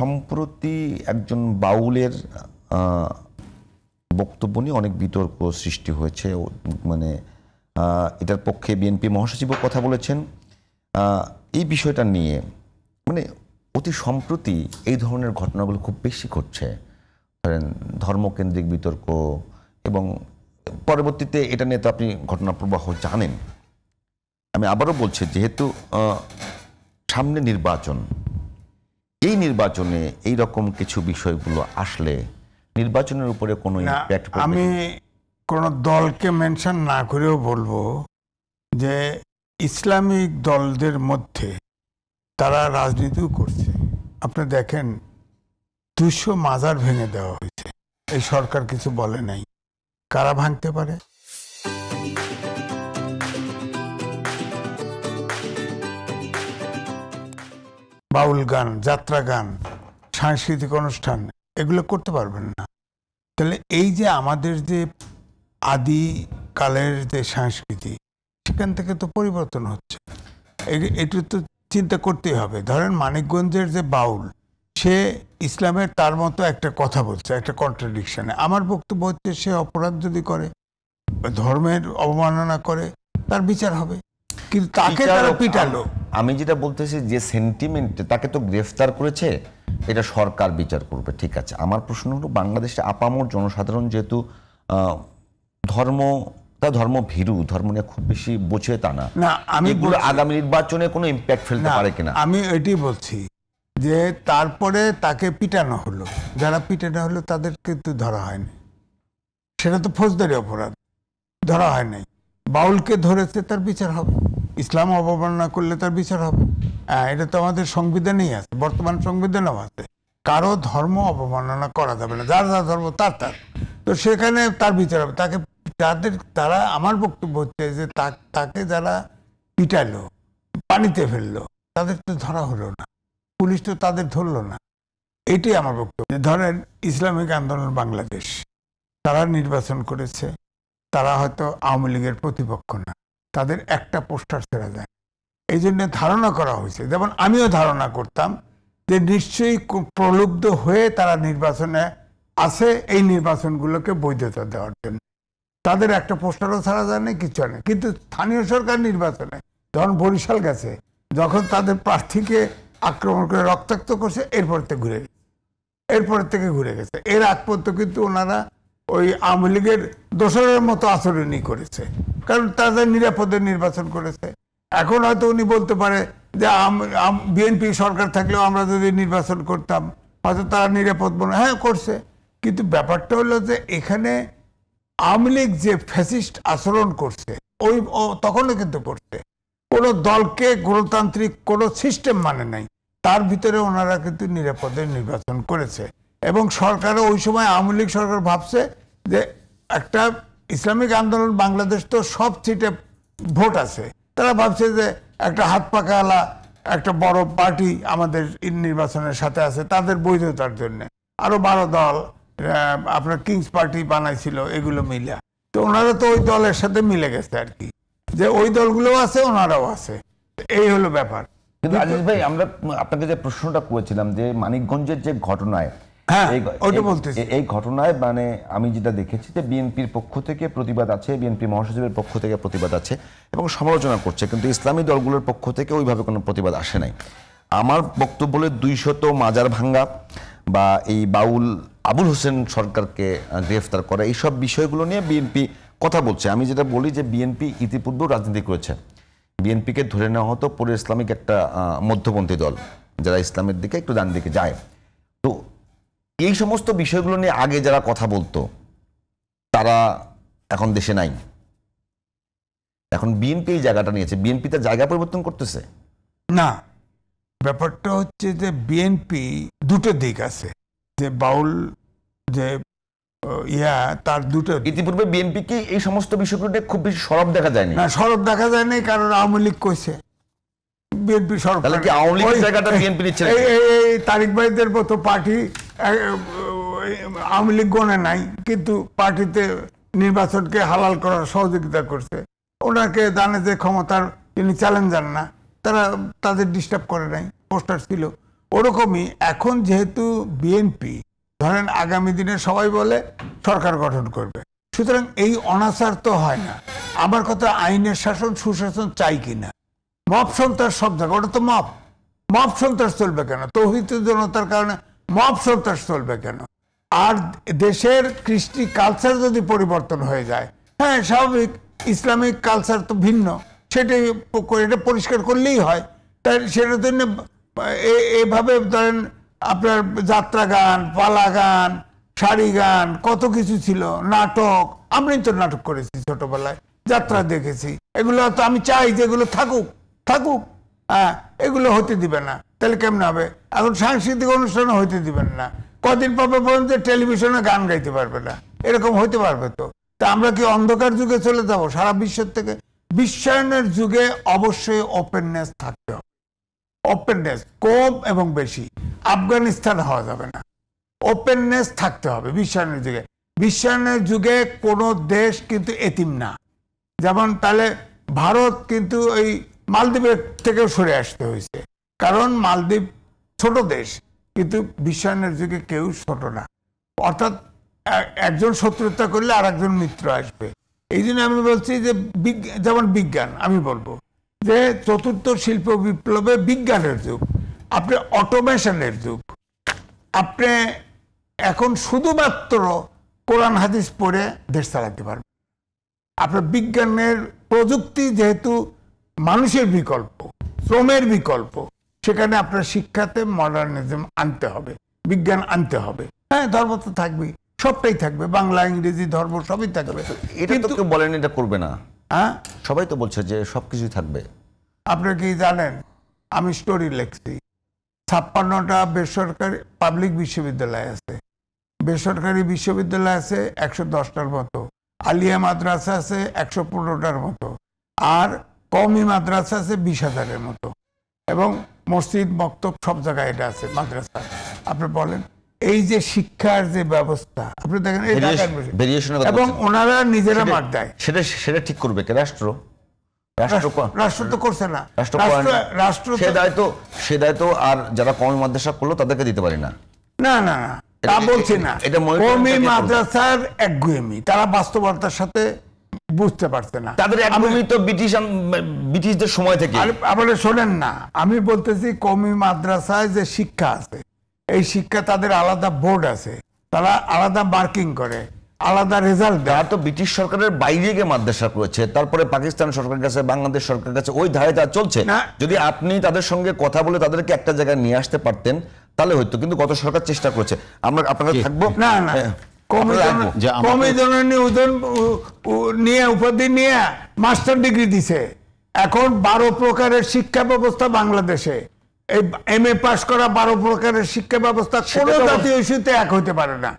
সম্প্রতি একজন বাউলের বক্তব্য নিয়ে অনেক বিতর্ক সৃষ্টি হয়েছে। মানে এটার পক্ষে বিএনপি মহাসচিবও কথা বলেছেন। এই বিষয়টা নিয়ে মানে অতি সম্প্রতি এই ধরনের ঘটনাগুলো খুব বেশি ঘটছে, ধরেন ধর্মকেন্দ্রিক বিতর্ক, এবং পরবর্তীতে এটা নিয়ে তো আপনি ঘটনা প্রবাহ জানেন। আমি আবারও বলছি, যেহেতু সামনে নির্বাচন, এই নির্বাচনে এই রকম কিছু বিষয়গুলো আসলে নির্বাচনের উপরে কোনো ইমপ্যাক্ট পড়বে? আমি কোনো দলকে মেনশন না করেও বলবো যে ইসলামিক দলদের মধ্যে তারা রাজনীতিও করছে। আপনি দেখেন 200 মাজার ভেঙে দেওয়া হয়েছে, এই সরকার কিছু বলে নাই। কারা ভাঙতে পারে? বাউল গান, যাত্রা গান, সাংস্কৃতিক অনুষ্ঠান এগুলো করতে পারবেন না। তাহলে এই যে আমাদের যে আদিকালের যে সংস্কৃতি, সেখান থেকে তো পরিবর্তন হচ্ছে। এটা তো চিন্তা করতেই হবে। ধরেন মানিকগঞ্জের যে বাউল, সে ইসলামের তার মতো একটা কথা বলছে, একটা কন্ট্রাডিকশনে। আমার বক্তব্য হচ্ছে, সে অপরাধ যদি করে, ধর্মের অবমাননা করে, তার বিচার হবে, কিন্তু তাকে তারা পিটালো। আমি যেটা বলতেছি, যে সেন্টিমেন্ট, তাকে তো গ্রেফতার করেছে, এটা সরকার বিচার করবে, ঠিক আছে। আমার প্রশ্ন হলো, বাংলাদেশে আপামর জনসাধারণ যেহেতু ধর্ম ভীরু, ধর্ম নিয়ে খুব বেশি বোঝে তা না, আমি আগামী নির্বাচনে কোনো ইম্প্যাক্ট ফেলতে পারে কিনা? আমি এটি বলছি যে তারপরে তাকে পিটানো হলো, যারা পিটানো হলো তাদের কিন্তু ধরা হয়নি, সেটা তো ফৌজদারি অপরাধ, ধরা হয় নাই। বাউলকে ধরেছে, তার বিচার হবে। ইসলাম অবমাননা করলে তার বিচার হবে। এটা তো আমাদের সংবিধানেই আছে, বর্তমান সংবিধানেও আছে, কারো ধর্ম অবমাননা করা যাবে না, যার যার ধর্ম তার। তো সেখানে তার বিচার হবে। তারা আমার বক্তব্য হচ্ছে যে তাকে যারা পিটালো, পানিতে ফেললো, তাদের তো ধরা হলো না, পুলিশ তো তাদের ধরলো না। এটাই আমার বক্তব্য। ধরেন ইসলামিক আন্দোলন বাংলাদেশ, তারা নির্বাচন করেছে, তারা হয়তো আওয়ামী লীগের প্রতিপক্ষ না, তাদের একটা পোস্টার ছেড়া যায়। এই জন্য ধারণা করা হয়েছে, যেমন আমিও ধারণা করতাম যে নিশ্চয়ই প্রলুব্ধ হয়ে তারা নির্বাচনে আছে, এই নির্বাচনগুলোকে বৈধতা দেওয়ার জন্য। তাদের একটা পোস্টারও ছাড়া যায় না, কিছু নেই। কিন্তু স্থানীয় সরকার নির্বাচনে যখন বরিশাল গেছে, যখন তাদের প্রার্থীকে আক্রমণ করে রক্তাক্ত করছে, এরপর থেকে ঘুরে গেছে। এর আগ পর্যন্ত কিন্তু ওনারা ওই আওয়ামী লীগের দোসরের মতো আচরণই করেছে, কারণ তাদের নিরাপদে নির্বাচন করেছে। এখন হয়তো উনি বলতে পারে যে বিএনপি সরকার থাকলেও আমরা যদি নির্বাচন করতাম, হয়তো তারা নিরাপদ মনে করছে। কিন্তু ব্যাপারটা হলো যে এখানে আওয়ামী লীগ যে ফ্যাসিস্ট আচরণ করছে, তখনও কিন্তু করছে। কোনো দলকে গণতান্ত্রিক কোনো সিস্টেম মানে নাই, তার ভিতরে ওনারা কিন্তু নিরাপদে নির্বাচন করেছে। এবং সরকারও ওই সময় আওয়ামী লীগ সরকার ভাবছে যে একটা ইসলামিক আন্দোলন বাংলাদেশ তো সব সিটে ভোট আছে, তারা ভাবছে যে একটা হাত পাকাওয়ালা একটা বড় পার্টি আমাদের নির্বাচনের সাথে আছে, তাদের বৈধতার জন্য আরো 12 দল আপনার কিংস পার্টি বানাইছিল, এগুলো মিলে। তো ওনারা তো ওই দলের সাথে মিলে গেছে আর কি, যে ওই দলগুলোও আছে, ওনারাও আছে। এই হলো ব্যাপার। কিন্তু আজিজ ভাই, আমরা আপনাকে যে প্রশ্নটা করেছিলাম যে মানিকগঞ্জের যে ঘটনায়, এই ঘটনায় মানে আমি যেটা দেখেছি যে বিএনপির পক্ষ থেকে প্রতিবাদ আছে, বিএনপি মহাসচিবের পক্ষ থেকে প্রতিবাদ আছে এবং সমালোচনা করছে, কিন্তু ইসলামী দলগুলোর পক্ষ থেকে ওইভাবে কোনো প্রতিবাদ আসে নাই। আমার বক্তব্য হলো 200 মাজার ভাঙ্গা বা এই বাউল আবুল হোসেন সরকারকে গ্রেফতার করা, এইসব বিষয়গুলো নিয়ে বিএনপি কথা বলছে। আমি যেটা বলি যে বিএনপি ইতিপূর্বেও রাজনীতি করেছে, বিএনপিকে ধরে নেওয়া হতো পুরো ইসলামিক একটা মধ্যপন্থী দল, যারা ইসলামের দিকে একটু ডান দিকে যায়। তো এই সমস্ত বিষয়গুলো নিয়ে আগে যারা কথা বলতো, তারা এখন দেশে নাই। এখন বিএনপি এই জায়গাটা নিয়েছে, বিএনপি তার জায়গা পরিবর্তন করতেছে না। ব্যাপারটা হচ্ছে যে বিএনপি দুটো দিক আছে, যে বাউল যে তার দুটো। ইতিপূর্বে বিএনপি কি এই সমস্ত বিষয়গুলো খুব বেশি সরব দেখা যায়নি? না, সরব দেখা যায়নি, কারণ আওয়ামী লীগ কইছে বিএনপি সরব। তাহলে কি আওয়ামী লীগের জায়গাটা বিএনপি নিচ্ছে? এই তারিক ভাইদের মতো পার্টি আওয়ামী লীগ গণে নাই, কিন্তু পার্টিতে নির্বাচনকে হালাল করার সহযোগিতা করছে। ওনাকে জানে যে ক্ষমতার তিনি চ্যালেঞ্জার না, তারা তাদের ডিস্টার্ব করে নাই, পোস্টার ছিল। ওরকমই এখন যেহেতু বিএনপি ধরেন আগামী দিনে সবাই বলে সরকার গঠন করবে, সুতরাং এই অনাচার তো হয় না। আমার কথা আইনের শাসন সুশাসন চাই কিনা। মব সন্ত্রাস সব জায়গায়, ওটা তো মব সন্ত্রাস চলবে কেন? তৌহিদ জনতার কারণে মব সন্ত্রাস চলবে কেন? আর দেশের কৃষ্টি কালচার যদি পরিবর্তন হয়ে যায়, হ্যাঁ স্বাভাবিক, ইসলামিক কালচার তো ভিন্ন, সেটাই এটা পরিষ্কার করলেই হয়। তাই সেটার জন্য এভাবে ধরেন আপনার যাত্রা গান, পালা গান, শাড়ি গান, কত কিছু ছিল, নাটক, আমি তো নাটক করেছি ছোটবেলায়, যাত্রা দেখেছি, এগুলো তো আমি চাই যে এগুলো থাকুক। হ্যাঁ, এগুলো হতে দিবে না, তাহলে কেমন হবে? এখন সাংস্কৃতিক অনুষ্ঠানও হইতে দিবেন না, কদিন পাবে বলেন যে টেলিভিশনে গান গাইতে পারবে না, এরকম হইতে পারবে তো? তা আমরা কি অন্ধকার যুগে চলে যাব সারা বিশ্বের থেকে? বিশ্বায়নের যুগে অবশ্যই ওপেননেস থাকতে হবে, ওপেননেস কম এবং বেশি। আফগানিস্তান হওয়া যাবে না, ওপেননেস থাকতে হবে বিশ্বায়নের যুগে। বিশ্বায়নের যুগে কোনো দেশ কিন্তু এতিম না। যেমন তাহলে ভারত কিন্তু ওই মালদ্বীপের থেকেও সরে আসতে হয়েছে, কারণ মালদ্বীপ ছোট দেশ, কিন্তু বিশ্বায়নের যুগে কেউ ছোট না। অর্থাৎ একজন শত্রুতা করলে আর একজন মিত্র আসবে। এই জন্য আমি বলছি যে যেমন বিজ্ঞান, আমি বলবো যে চতুর্থ শিল্প বিপ্লবে বিজ্ঞানের যুগ, আপনি অটোমেশনের যুগ। আপনি এখন শুধুমাত্র কোরআন হাদিস পড়ে দেশ চালাতে পারবেন। আপনার বিজ্ঞানের প্রযুক্তি যেহেতু মানুষের বিকল্প, শ্রমের বিকল্প, সেখানে আপনার শিক্ষাতে মডার্নিজম আনতে হবে, বিজ্ঞান আনতে হবে। হ্যাঁ, ধর্ম তো থাকবেই, সবটাই থাকবে, বাংলা, ইংরেজি, ধর্ম সবই থাকবে। এটা তো কেউ বলেন এটা করবে না, হ্যাঁ সবাই তো বলছে যে সবকিছুই থাকবে। আপনারা কি জানেন, আমি স্টোরি লিখছি, 56টা বেসরকারি পাবলিক বিশ্ববিদ্যালয় আছে, বেসরকারি বিশ্ববিদ্যালয় আছে 110টার মতো, আলিয়া মাদ্রাসা আছে 115টার মতো, আর কওমি মাদ্রাসা আছে 20,000-এর মতো, এবং মসজিদ, মক্তব সব জায়গায় এটা আছে মাদ্রাসা। আপনি বলেন এই যে শিক্ষার যে ব্যবস্থা, আপনি দেখেন এই এবং ওনারা নিজেরা মার দেয়, সেটা ঠিক করবে কে? রাষ্ট্র তো করছে না, রাষ্ট্র সে দায়িত্ব আর যারা কওমি মাদ্রাসা করলো তাদেরকে দিতে পারি না। না না না, তা বলছি না। কওমি মাদ্রাসার একগুয়েমি, তারা বাস্তবতার সাথে বুঝতে পারছে না। তাদের একগুয়েমি তো ব্রিটিশদের সময় থেকে। আপনি শোনেন না, আমি বলতেছি কওমি মাদ্রাসায় যে শিক্ষা আছে, এই শিক্ষা তাদের আলাদা বোর্ড আছে, তারা আলাদা মার্কিং করে, আলাদা রেজাল্ট দেয়। তারা তো ব্রিটিশ সরকারের বাইরে গিয়ে মাদ্রাসা করেছে, তারপরে পাকিস্তান সরকারের কাছে, বাংলাদেশ সরকারের কাছে, ওই ধারে তা চলছে। যদি আপনি তাদের সঙ্গে কথা বলে তাদেরকে একটা জায়গায় নিয়ে আসতে পারতেন তাহলে হয়তো, কিন্তু গত সরকার চেষ্টা করছে। আমরা আপনারা থাকবো না না, কওমি জননী নিয়ে উপাধি নিয়ে মাস্টার ডিগ্রি দিছে। এখন 12 প্রকারের শিক্ষা ব্যবস্থা বাংলাদেশে, এই MA পাস করা 12 প্রকারের শিক্ষা ব্যবস্থা কোনো জাতীয় ইস্যুতে এক হইতে পারে না।